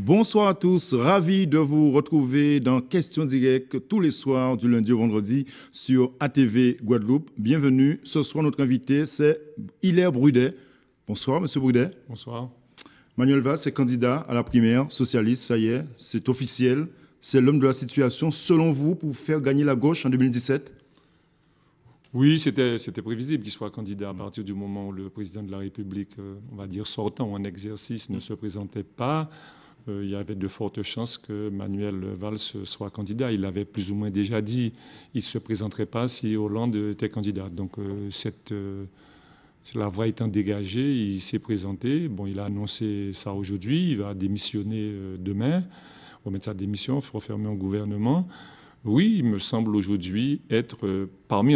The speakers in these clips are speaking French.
Bonsoir à tous, ravi de vous retrouver dans Questions Directes tous les soirs du lundi au vendredi sur ATV Guadeloupe. Bienvenue. Ce soir, notre invité, c'est Hilaire Brudet. Bonsoir, monsieur Brudet. Bonsoir. Manuel Valls est candidat à la primaire socialiste, ça y est, c'est officiel. C'est l'homme de la situation, selon vous, pour faire gagner la gauche en 2017 ? Oui, c'était prévisible qu'il soit candidat à partir du moment où le président de la République, on va dire sortant ou en exercice, ne se présentait pas. Il y avait de fortes chances que Manuel Valls soit candidat. Il l'avait plus ou moins déjà dit. Il ne se présenterait pas si Hollande était candidat. Donc la voie étant dégagée, il s'est présenté. Bon, il a annoncé ça aujourd'hui. Il va démissionner demain. Remettre sa démission, refermer un gouvernement. Oui, il me semble aujourd'hui être, parmi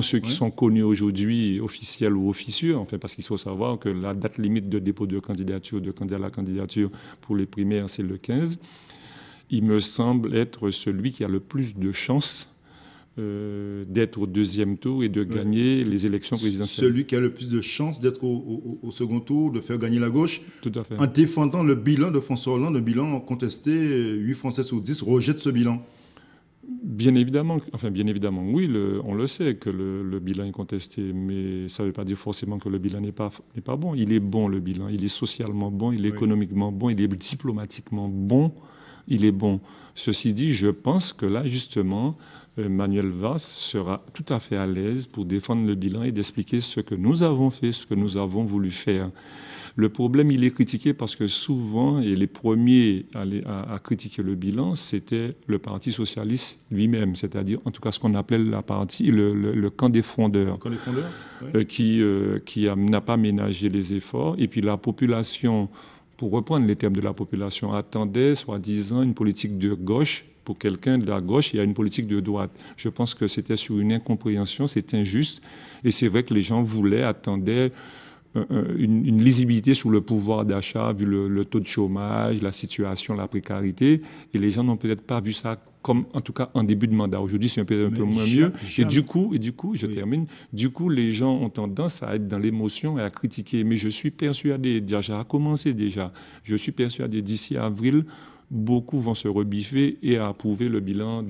ceux qui sont connus aujourd'hui, officiels ou officieux, enfin, parce qu'il faut savoir que la date limite de dépôt de candidature, de candidat à la candidature pour les primaires, c'est le 15. Il me semble être celui qui a le plus de chances d'être au deuxième tour et de gagner les élections présidentielles. Celui qui a le plus de chances d'être au second tour, de faire gagner la gauche, tout à fait, en défendant le bilan de François Hollande, le bilan contesté, 8 Français sur 10 rejettent ce bilan. Bien évidemment, oui, on le sait que le bilan est contesté, mais ça ne veut pas dire forcément que le bilan n'est pas bon. Il est bon, le bilan. Il est socialement bon, il est économiquement bon, il est diplomatiquement bon, il est bon. Ceci dit, je pense que là, justement, Manuel Valls sera tout à fait à l'aise pour défendre le bilan et d'expliquer ce que nous avons fait, ce que nous avons voulu faire. Le problème, il est critiqué parce que souvent, et les premiers à critiquer le bilan, c'était le Parti socialiste lui-même, c'est-à-dire en tout cas ce qu'on appelait le camp des frondeurs, le camp des frondeurs, qui n'a pas ménagé les efforts. Et puis la population, pour reprendre les termes de la population, attendait soi-disant une politique de gauche. Pour quelqu'un de la gauche, il y a une politique de droite. Je pense que c'était sur une incompréhension, c'est injuste. Et c'est vrai que les gens attendaient une lisibilité sur le pouvoir d'achat, vu le taux de chômage, la situation, la précarité. Et les gens n'ont peut-être pas vu ça comme, en tout cas, en début de mandat. Aujourd'hui, c'est un peu moins mieux. Et du coup, je termine, du coup, les gens ont tendance à être dans l'émotion et à critiquer. Mais je suis persuadé, déjà, a commencé déjà, je suis persuadé d'ici avril, beaucoup vont se rebiffer et approuver le bilan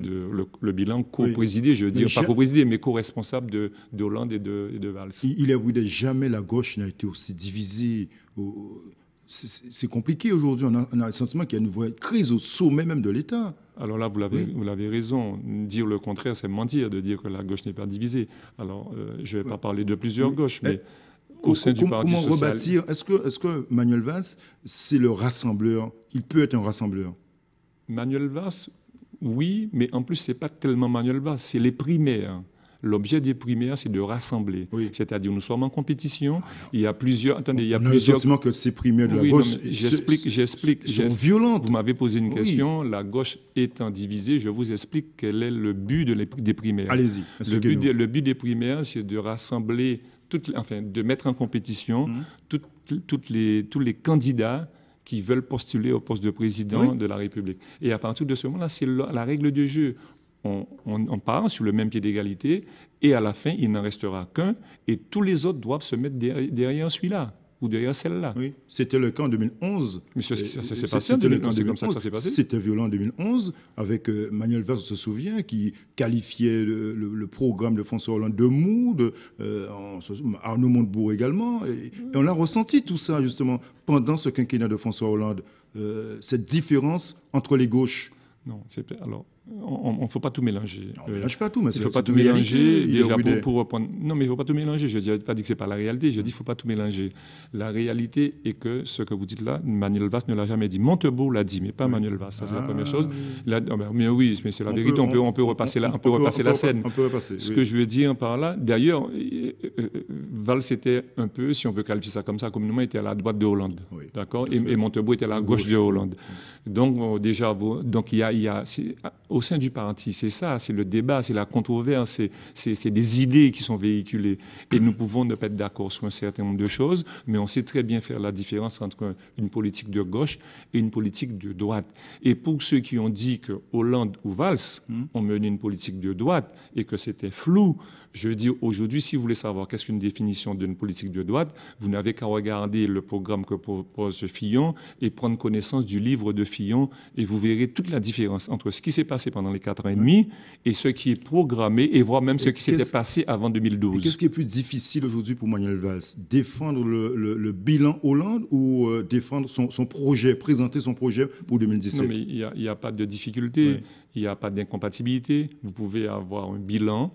co-présidé, je veux dire, pas co-présidé, mais co-responsable de Hollande et de Valls. Il est vrai, jamais la gauche n'a été aussi divisée. C'est compliqué aujourd'hui. On a le sentiment qu'il y a une vraie crise au sommet même de l'État. Alors là, vous l'avez raison. Dire le contraire, c'est mentir, de dire que la gauche n'est pas divisée. Alors, je ne vais pas parler de plusieurs gauches, mais au sein du Parti socialiste. Comment rebâtir? Est-ce que Manuel Valls, c'est le rassembleur? Il peut être un rassembleur. Manuel Valls, oui, mais en plus, ce n'est pas tellement Manuel Valls, c'est les primaires. L'objet des primaires, c'est de rassembler. Oui. C'est-à-dire, nous sommes en compétition. Il y a plusieurs. Attendez, il y a plusieurs. On a le sentiment que ces primaires de la gauche sont violentes. Vous m'avez posé une question. La gauche étant divisée, je vous explique quel est le but des primaires. Allez-y. Le but des primaires, c'est de rassembler, de mettre en compétition tous les candidats qui veulent postuler au poste de président de la République. Et à partir de ce moment-là, c'est la règle de jeu. On part sur le même pied d'égalité et à la fin, il n'en restera qu'un et tous les autres doivent se mettre derrière celui-là ou derrière celle-là. Oui, c'était le cas en 2011. Mais ça s'est passé en 2011, c'est comme ça que ça s'est passé. C'était violent en 2011 avec Manuel Valls, on se souvient, qui qualifiait le programme de François Hollande de mou, Arnaud Montebourg également. Et on l'a ressenti tout ça justement pendant ce quinquennat de François Hollande, cette différence entre les gauches. Non, alors, on ne faut pas tout mélanger. On ne mélange pas tout, mais il ne faut pas tout mélanger. Déjà, pour reprendre... Non, mais il ne faut pas tout mélanger. Je n'ai pas dit que ce n'est pas la réalité. Je dis qu'il ne faut pas tout mélanger. La réalité est que ce que vous dites là, Manuel Valls ne l'a jamais dit. Montebourg l'a dit, mais pas Manuel Valls. Ça, c'est la première chose. Mais oui, mais c'est la vérité. On peut repasser la scène. On peut repasser. Ce que je veux dire par là, d'ailleurs, Valls était un peu, si on peut qualifier ça comme ça, communément, était à la droite de Hollande. Oui, d'accord. Et Montebourg était à la gauche de Hollande. Donc, déjà, il y a au sein du parti. C'est ça, c'est le débat, c'est la controverse, c'est des idées qui sont véhiculées. Et nous pouvons ne pas être d'accord sur un certain nombre de choses, mais on sait très bien faire la différence entre une politique de gauche et une politique de droite. Et pour ceux qui ont dit que Hollande ou Valls ont mené une politique de droite et que c'était flou, je veux dire, aujourd'hui, si vous voulez savoir qu'est-ce qu'une définition d'une politique de droite, vous n'avez qu'à regarder le programme que propose Fillon et prendre connaissance du livre de Fillon et vous verrez toute la différence entre ce qui s'est passé pendant les 4 ans et demi et ce qui est programmé et voire même ce qui s'était passé avant 2012. Qu'est-ce qui est plus difficile aujourd'hui pour Manuel Valls? Défendre le bilan Hollande ou défendre son projet, présenter son projet pour 2017? Non, mais il n'y a pas de difficulté, il n'y a pas d'incompatibilité. Vous pouvez avoir un bilan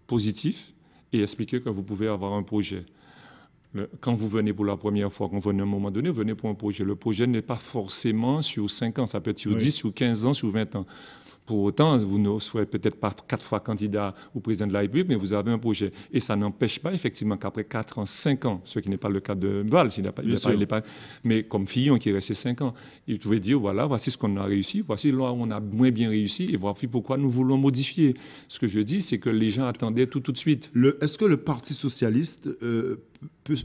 positif et expliquer que vous pouvez avoir un projet. Quand vous venez pour la première fois, quand vous venez à un moment donné, vous venez pour un projet. Le projet n'est pas forcément sur 5 ans, ça peut être sur 10, sur 15 ans, sur 20 ans. Pour autant, vous ne serez peut-être pas 4 fois candidat au président de la République, mais vous avez un projet. Et ça n'empêche pas, effectivement, qu'après 4 ans, 5 ans, ce qui n'est pas le cas de Valls, mais comme Fillon qui est resté 5 ans, il pouvait dire, voilà, voici ce qu'on a réussi, voici là où on a moins bien réussi, et voici pourquoi nous voulons modifier. Ce que je dis, c'est que les gens attendaient tout de suite. Est-ce que le Parti socialiste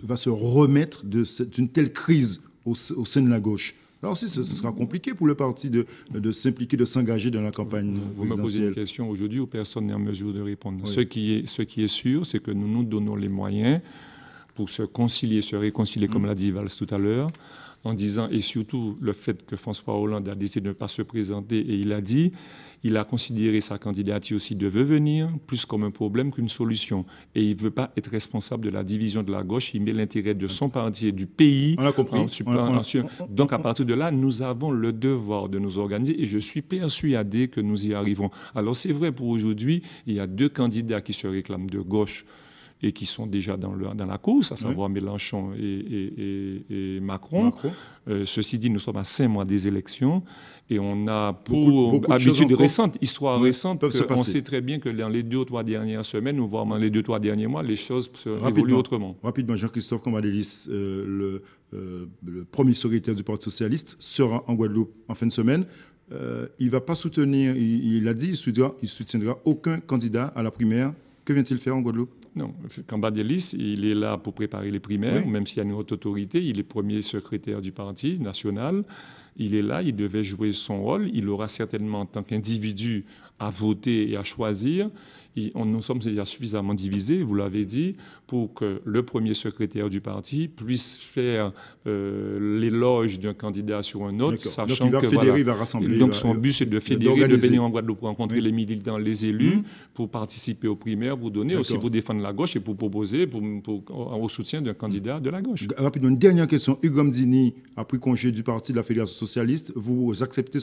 va se remettre d'une telle crise au sein de la gauche? Là aussi, ce sera compliqué pour le parti de s'impliquer, de s'engager dans la campagne Vous me posez une question aujourd'hui où personne n'est en mesure de répondre. Oui. Ce qui est sûr, c'est que nous nous donnons les moyens pour se concilier, se réconcilier, comme l'a dit Valls tout à l'heure, en disant, et surtout le fait que François Hollande a décidé de ne pas se présenter, et il a considéré sa candidature s'il devait venir plus comme un problème qu'une solution. Et il ne veut pas être responsable de la division de la gauche, il met l'intérêt de son parti et du pays. On a compris. Donc à partir de là, nous avons le devoir de nous organiser et je suis persuadé que nous y arrivons. Alors c'est vrai pour aujourd'hui, il y a 2 candidats qui se réclament de gauche et qui sont déjà dans la course, à savoir Mélenchon et Macron. Ceci dit, nous sommes à 5 mois des élections et on a pour habitude récente, histoire récente, on sait très bien que dans les 2 ou 3 dernières semaines, ou voire dans les 2 ou 3 derniers mois, les choses évoluent autrement. Rapidement, Jean-Christophe Cambadélis, le premier secrétaire du Parti socialiste, sera en Guadeloupe en fin de semaine. Il ne va pas soutenir, il a dit, il soutiendra aucun candidat à la primaire. Que vient-il faire en Guadeloupe? Non, Cambadélis, il est là pour préparer les primaires, même s'il y a une haute autorité. Il est premier secrétaire du parti national. Il est là, il devait jouer son rôle. Il aura certainement, en tant qu'individu, à voter et à choisir. Nous sommes déjà suffisamment divisés, vous l'avez dit, pour que le premier secrétaire du parti puisse faire l'éloge d'un candidat sur un autre, sachant donc il va fédérer, il va rassembler. Donc son but, c'est de fédérer, de venir en Guadeloupe pour rencontrer les militants, les élus, pour participer aux primaires, pour donner aussi, pour défendre la gauche et pour proposer au soutien d'un candidat de la gauche. Rapidement, une dernière question. Hugo Mdini a pris congé du parti de la Fédération socialiste. Vous acceptez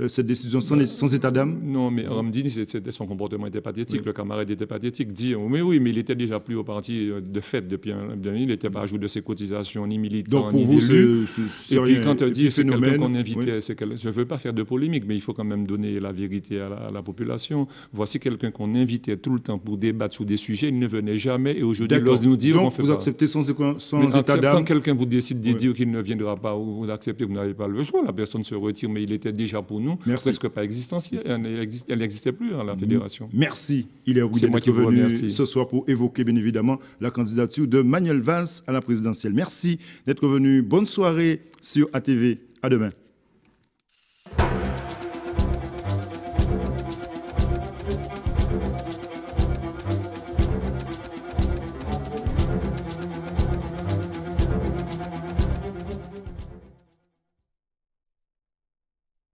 cette décision sans état d'âme? Non, mais Mdini, son comportement était pathétique. Le camarade était pathétique. Dire, mais oui, mais il était déjà plus au parti de fait depuis il n'était pas à jour de ses cotisations, ni militant, donc pour ni vous, d'élu. c'est Et puis rien, quand on dit c'est quelqu'un qu'on invitait, oui. Je ne veux pas faire de polémique, mais il faut quand même donner la vérité à la population. Voici quelqu'un qu'on invitait tout le temps pour débattre sur des sujets, il ne venait jamais, et aujourd'hui il ose nous dire donc qu'on fait vous pas. acceptez sans état d'âme? Quand quelqu'un vous décide de dire qu'il ne viendra pas, ou vous acceptez, vous n'avez pas le choix, la personne se retire, mais il était déjà pour nous presque pas existentiel. Elle n'existait plus dans la fédération. Merci. Il est d'être venu ce soir pour évoquer bien évidemment la candidature de Manuel Valls à la présidentielle. Merci d'être venu. Bonne soirée sur ATV. À demain.